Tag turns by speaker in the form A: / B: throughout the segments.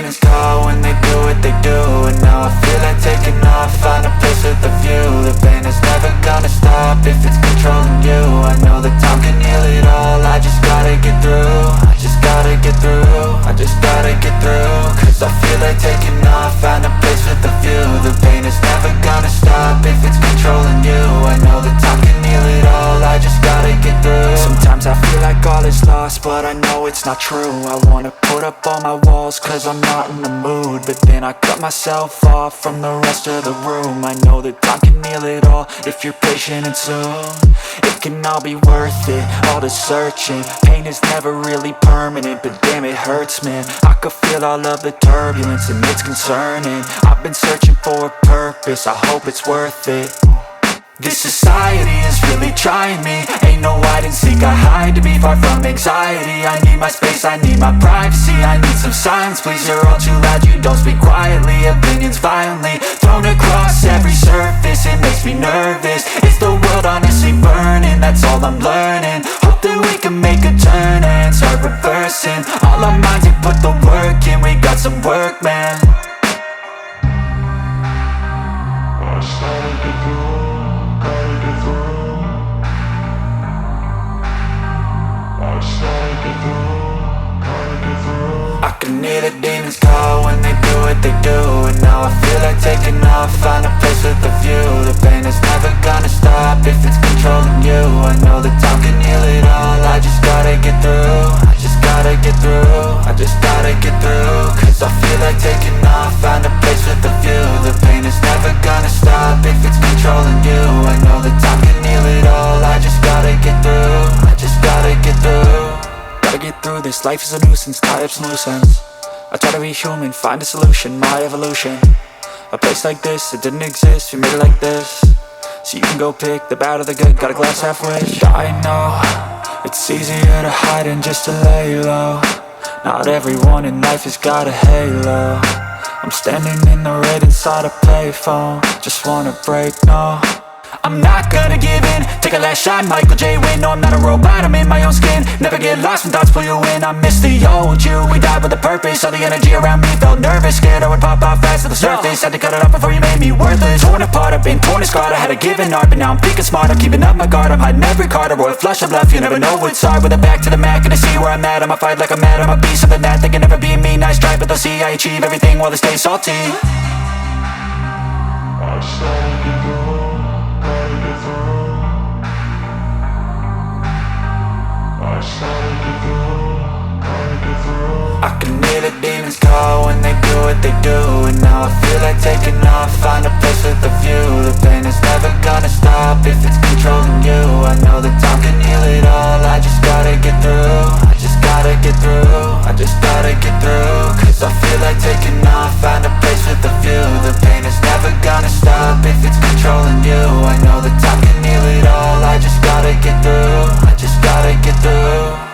A: demons call when they do what they do. And now I feel like taking off, find a place with a view. The pain is never gonna stop if it's controlling you. I know that time can heal it all, I just gotta get through. I just gotta get through, I just gotta get through. Cause I feel like taking off, find a place with a view. The pain is never gonna stop if it's controlling you. I know that time can heal it all, I just gotta get through. Sometimes I feel like all is lost, but I know it's not true. I wanna put up all my walls cause I'm not in the mood, but then I cut myself off from the rest of the room. I know that time can heal it all if you're patient and soon. It can all be worth it, all the searching. Pain is never really permanent, but damn it hurts, man. I could feel all of the turbulence and it's concerning. I've been searching for a purpose, I hope it's worth it. This society is really trying me. Ain't no hide and seek, I hide to be far from anxiety. I need my space, I need my privacy. I need some silence, please, you're all too loud. You don't speak quietly, opinions violently thrown across every surface. It makes me nervous, it's the world honestly burning. That's all I'm learning, hope that we can make a turn and start reversing. All our minds, we put the work in, we got some work, man. I started to go. I can hear the demons call when they do what they do. And now I feel like taking off, find a place with a view. The pain is never gonna stop if it's controlling you. I know that time can heal it all, I just gotta get through. I just gotta get through, I just gotta get through. Cause I feel like taking off, find a place with a view. The pain is never gonna stop if it's controlling you. I know that time can heal it all, I just gotta get through. I just gotta get through. Gotta get through this, life is a nuisance, tie up some loose ends. I try to be human, find a solution, my evolution. A place like this, it didn't exist, we made it like this. So you can go pick the bad or the good, got a glass halfway. I know, it's easier to hide than just to lay low. Not everyone in life has got a halo. I'm standing in the red inside a payphone, just wanna break, no. I'm not gonna give in, take a last shot, Michael J. Win. No, I'm not a robot, I'm in my own skin. Never get lost when thoughts pull you in. I miss the old you, we died with a purpose. All the energy around me felt nervous, scared I would pop off fast to the surface. Had to cut it off before you made me worthless. Torn apart, I've been torn and scarred. I had a given art, but now I'm thinking smart. I'm keeping up my guard, I'm hiding every card. A royal flush of love, you never know what's hard. With a back to the mat, gonna see where I'm at. I'ma fight like I'm mad, I'ma be something that they can never be me. Nice try, but they'll see I achieve everything while they stay salty. I started to go. I can hear the demons call when they do what they do. And now I feel like taking off, find a place with a view. The pain is never gonna stop if it's controlling you. I know that time can heal it all, I just gotta get through. I just gotta get through, I just gotta get through. Cause I feel like taking off, find a place with a view. The pain is never gonna stop if it's controlling you. I know that time can heal it all, I just gotta get through. I just gotta get through.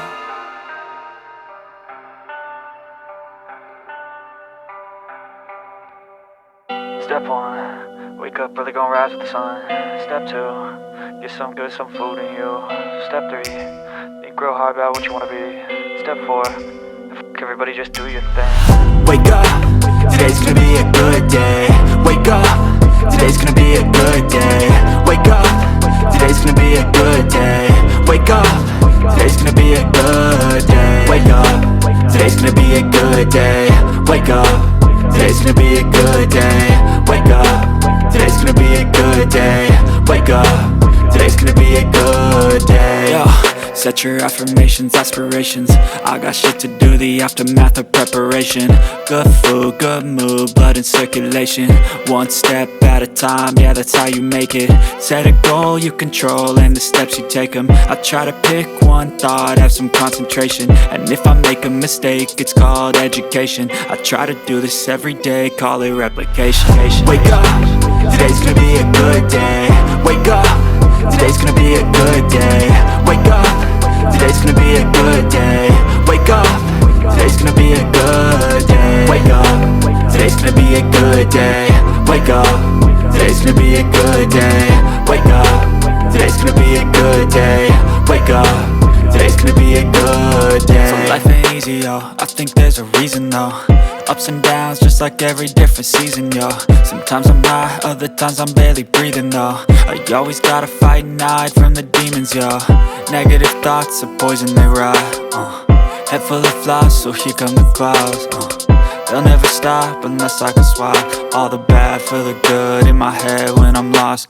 A: Step 1, wake up early, gon' rise with the sun. Step 2, get some good, some food in you. Step 3, think real hard about what you wanna be. Step 4, fuck everybody, just do your thing. Wake up, today's gonna be a good day. Wake up, today's gonna be a good day. Wake up, today's gonna be a good day. Wake up, today's gonna be a good day. Wake up, today's gonna be a good day. Wake up, today's gonna be a good day. Wake up, today's gonna be a good day. Wake up, today's gonna be a good day. Yo, set your affirmations, aspirations. I got shit to do, the aftermath of preparation. Good food, good mood, blood in circulation. One step at a time, yeah, that's how you make it. Set a goal you control and the steps you take them. I try to pick one thought, have some concentration. And if I make a mistake, it's called education. I try to do this every day, call it replication. Wake up, today's gonna be a good day. Wake up, today's gonna be a good day. Wake up, today's gonna be a good day. Wake up, today's gonna be a good day. Wake up, today's gonna be a good day. Wake up, today's gonna be a good day. Wake up, today's gonna be a good day. Wake up, today's gonna be a good day. So life ain't easy, yo, I think there's a reason though. Ups and downs, just like every different season, yo. Sometimes I'm high, other times I'm barely breathing, though. I always gotta fight and hide from the demons, yo. Negative thoughts are poison, they rot. Head full of flaws, so here come the clouds. They'll never stop unless I can swap all the bad for the good in my head when I'm lost.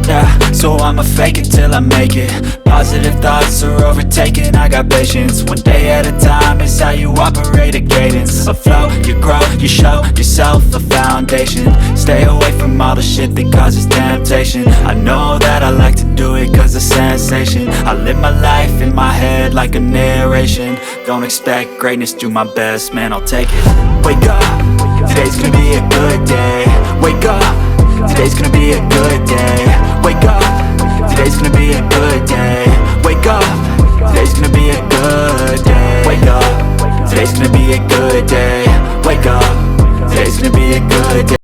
A: Yeah, so I'ma fake it till I make it. Positive thoughts are overtaken, I got patience. One day at a time is how you operate a cadence. A flow, you grow, you show yourself a foundation. Stay away from all the shit that causes temptation. I know that I like to do it cause it's sensation. I live my life in my head like a narration. Don't expect greatness, do my best, man, I'll take it. Wake up, today's gonna be a good day. Wake up, today's gonna be a good day. Wake up, today's gonna be a good day. Wake up, today's gonna be a good day. Wake up, today's gonna be a good day. Wake up, today's gonna be a good day.